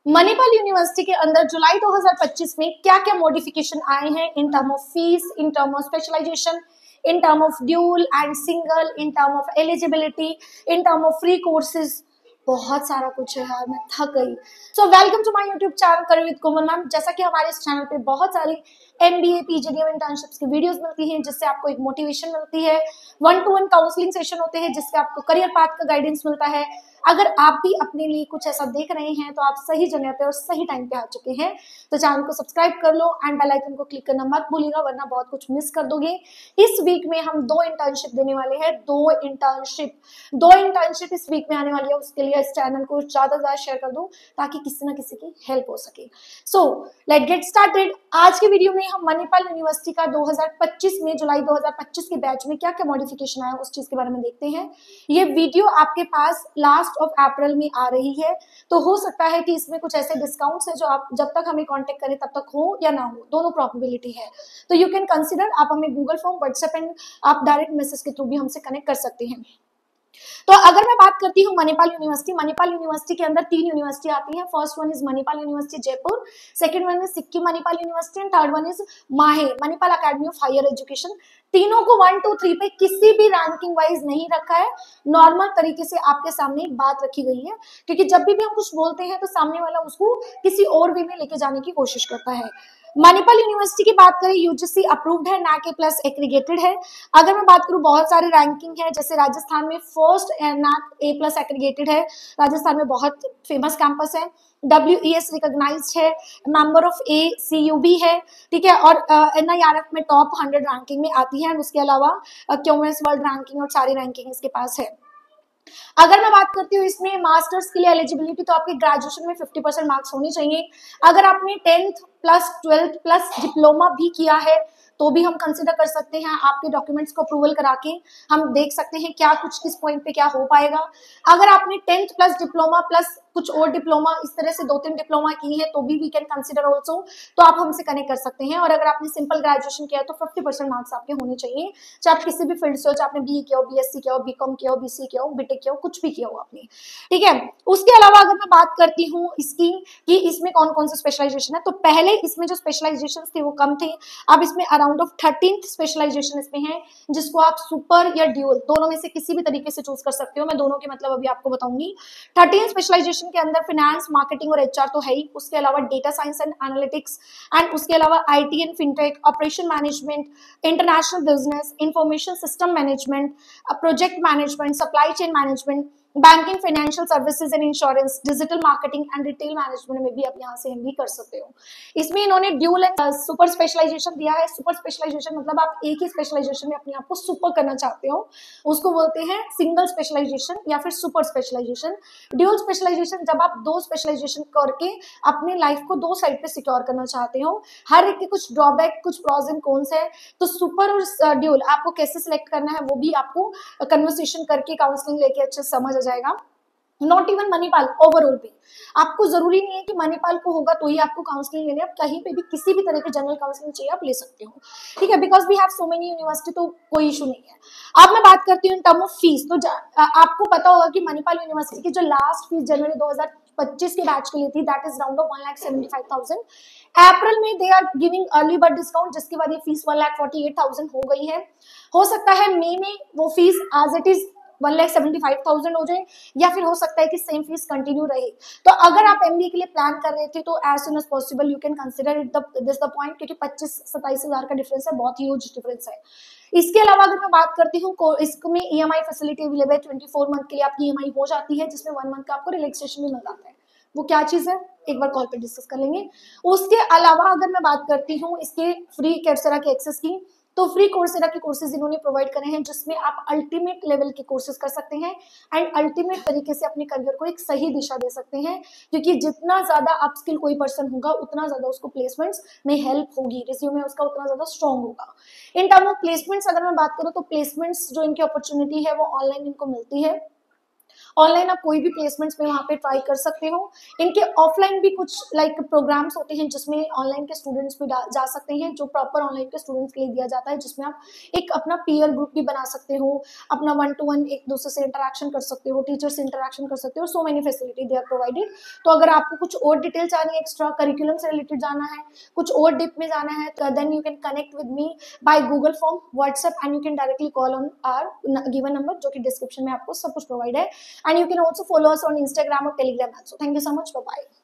Manipal university के अंदर जुलाई 2025 में क्या क्या मॉडिफिकेशन आए हैं in term of fees, in term of specialisation, in term of dual and single, in term of eligibility, in term of free courses, बहुत सारा कुछ है यार, मैं थक गई। So welcome to my YouTube channel career with Komal ma'am. जैसा कि हमारे इस चैनल पे बहुत सारी MBA PGDM इंटर्नशिप्स की वीडियोस मिलती हैं जिससे आपको एक मोटिवेशन मिलती है, 1-to-1 काउंसलिंग सेशन होते हैं जिससे आपको करियर पाथ का गाइडेंस मिलता है। अगर आप भी अपने लिए कुछ ऐसा देख रहे हैं तो आप सही जगह पे और सही टाइम पे आ चुके हैं। तो चैनल को सब्सक्राइब कर लो एंड बेल आइकन को क्लिक करना मत भूलिएगा, वरना बहुत कुछ मिस कर दोगे। इस वीक में हम दो इंटर्नशिप देने वाले हैं, दो इंटर्नशिप इस वीक में आने वाली है। उसके लिए इस चैनल को ज्यादा से ज्यादा शेयर कर दो ताकि किसी ना किसी की हेल्प हो सके। So let get started. आज के वीडियो में हम मणिपाल यूनिवर्सिटी का 2025 में, जुलाई 2025 के बैच में क्या क्या मॉडिफिकेशन आया उस चीज के बारे में देखते हैं। ये वीडियो आपके पास लास्ट ऑफ अप्रैल में आ रही है, तो हो सकता है कि इसमें कुछ ऐसे डिस्काउंट्स है जो आप जब तक हमें कांटेक्ट करें तब तक हो या ना हो, दोनों प्रोबेबिलिटी है। तो यू कैन कंसिडर, आप हमें गूगल फॉर्म, व्हाट्सएप एंड आप डायरेक्ट मैसेज के थ्रू भी हमसे कनेक्ट कर सकते हैं। तो अगर मैं बात करती हूँ मणिपाल यूनिवर्सिटी के अंदर 3 यूनिवर्सिटी आती है। First one is Manipal university Jaipur, second one is Sikkim Manipal university and third one is Mahe Manipal academy of higher education. तीनों को 1, 2, 3 पे किसी भी रैंकिंग वाइज नहीं रखा है, नॉर्मल तरीके से आपके सामने एक बात रखी गई है, क्योंकि जब भी हम कुछ बोलते हैं तो सामने वाला उसको किसी और वे में लेके जाने की कोशिश करता है। मणिपाल यूनिवर्सिटी की बात करें, यूजीसी अप्रूव्ड है, NAC A+ एग्रीगेटेड है। अगर मैं बात करूं, बहुत सारे रैंकिंग है, जैसे राजस्थान में फर्स्ट NAC A+ एग्रीगेटेड है, राजस्थान में बहुत फेमस कैंपस है। WES रिकॉग्नाइज्ड है, मेंबर ऑफ ACUB है, ठीक है, और NIRF में टॉप 100 रैंकिंग में आती है। उसके अलावा क्यूएस वर्ल्ड रैंकिंग और सारी रैंकिंग इसके पास है। अगर मैं बात करती हूँ इसमें मास्टर्स के लिए एलिजिबिलिटी, तो आपके ग्रेजुएशन में 50% मार्क्स होने चाहिए। अगर आपने 10th plus 12th plus diploma भी किया है तो भी हम कंसिडर कर सकते हैं। आपके डॉक्यूमेंट्स को अप्रूवल करा के हम देख सकते हैं क्या कुछ किस पॉइंट पे क्या हो पाएगा। अगर आपने 10th प्लस डिप्लोमा प्लस कुछ और डिप्लोमा, इस तरह से 2-3 डिप्लोमा की है तो भी वी कैन कंसिडर ऑल्सो, तो आप हमसे कनेक्ट कर सकते हैं। और अगर आपने सिंपल ग्रेजुएशन किया है तो 50% मार्क्स आपके होने चाहिए, चाहे आप किसी भी फील्ड से हो, चाहे आपने BE किया हो, BSc किया हो, BCom किया हो, BCA किया हो, BTech किया हो, कुछ भी किया हो आपने, ठीक है। उसके अलावा अगर मैं बात करती हूँ इसकी कि इसमें कौन कौन से स्पेशलाइजेशन है, तो पहले इसमें जो स्पेशलाइजेशन थे वो कम थे। अब इसमें अराउंड ऑफ 13th स्पेशलाइजेशन इसमें है, जिसको आप सुपर या ड्यूल दोनों में से किसी भी तरीके से चूज कर सकते हो। मैं दोनों के मतलब अभी आपको बताऊंगी। 13 स्पेशलाइजेशन के अंदर फाइनेंस, मार्केटिंग और HR तो है ही, उसके अलावा data science and analytics and उसके अलावा IT and fintech, operation management, international business, information system management, project management, supply chain management, banking, financial services and insurance, digital marketing and retail management में भी आप यहाँ से MBA कर सकते हो। इसमें इन्होंने ड्यूल एंड सुपर स्पेशलाइजेशन दिया है। सुपर स्पेशलाइजेशन मतलब आप एक ही स्पेशलाइजेशन में अपने आप को सुपर करना चाहते हो, उसको बोलते हैं सिंगल स्पेशलाइजेशन या फिर सुपर स्पेशलाइजेशन। ड्यूल स्पेशलाइजेशन जब आप 2 स्पेशलाइजेशन करके अपने लाइफ को 2 साइड पे सिक्योर करना चाहते हो। हर एक के कुछ ड्रॉबैक, कुछ प्रॉज एंड कॉन्स है। तो सुपर और ड्यूल आपको कैसे सिलेक्ट करना है वो भी आपको कन्वर्सेशन करके, काउंसलिंग लेके अच्छे समझ आ जाएगा। नॉट इवन मणिपाल, ओवरऑल भी आपको जरूरी नहीं है कि मणिपाल को होगा तो ही आपको काउंसलिंग लेनी है। आप कहीं पे भी किसी भी तरह की जनरल काउंसलिंग चाहिए आप ले सकते हो, ठीक है, because we have so many university, तो कोई इशू नहीं है। अब मैं बात करती हूँ इन टर्म ऑफ फीस। तो आपको पता होगा कि मणिपाल यूनिवर्सिटी की जो लास्ट फीस जनवरी 2025 के बैच के लिए थी, दैट इज राउंड ऑफ 1,75,000। अप्रैल में they are giving early bird discount, जिसके बाद ये फीस 1,48,000 हो गई है। हो सकता है मई में वो फीस एज इट इज 1,75,000 हो जाए, या फिर हो सकता है कि सेम फीस कंटिन्यू रहे। तो अगर आप MBA के लिए प्लान कर रहे थे तो as soon as possible you can consider it this the point, क्योंकि 25-27 हजार का डिफरेंस है, बहुत ह्यूज डिफरेंस है। इसके अलावा अगर मैं बात करती हूँ, इसमें EMI फैसिलिटी अवेलेबल है। 24 मंथ के लिए आपकी EMI हो जाती है, जिसमें 1 मंथ का आपको रिलैक्सेशन भी मिल जाता है। वो क्या चीज है एक बार कॉल पे डिस्कस कर लेंगे। उसके अलावा अगर मैं बात करती हूँ इसके फ्री कैटसेरा के एक्सेस की, तो फ्री कोर्सेरा के कोर्सेज इन्होंने प्रोवाइड करे हैं, जिसमें आप अल्टीमेट लेवल के कोर्सेज कर सकते हैं एंड अल्टीमेट तरीके से अपने करियर को एक सही दिशा दे सकते हैं। क्योंकि जितना ज्यादा अपस्किल कोई पर्सन होगा उतना ज्यादा उसको प्लेसमेंट्स में हेल्प होगी, रिज्यूमे उसका उतना ज्यादा स्ट्रॉन्ग होगा। इन टर्म ऑफ प्लेसमेंट्स अगर मैं बात करूँ तो प्लेसमेंट्स जो इनकी अपॉर्चुनिटी है वो ऑनलाइन इनको मिलती है। ऑनलाइन आप कोई भी प्लेसमेंट्स में वहाँ पे ट्राई कर सकते हो। इनके ऑफलाइन भी कुछ लाइक प्रोग्राम्स होते हैं जिसमें ऑनलाइन के स्टूडेंट्स भी जा सकते हैं, जो प्रॉपर ऑनलाइन के स्टूडेंट्स के लिए दिया जाता है, जिसमें आप एक अपना पीयर ग्रुप भी बना सकते हो, अपना 1-to-1 एक दूसरे से इंटरेक्शन कर सकते हो, टीचर से इंटरेक्शन कर सकते हो। So many facility they are provided. तो अगर आपको कुछ और डिटेल चाहिए, एक्स्ट्रा करिकुलम से रिलेटेड जाना है, कुछ और डिप में जाना है, तो then you can connect with me by Google form, WhatsApp, and you can directly call on our given number, जो कि डिस्क्रिप्शन में आपको सब कुछ प्रोवाइड है। And you can also follow us on Instagram और Telegram. So thank you so much, bye bye.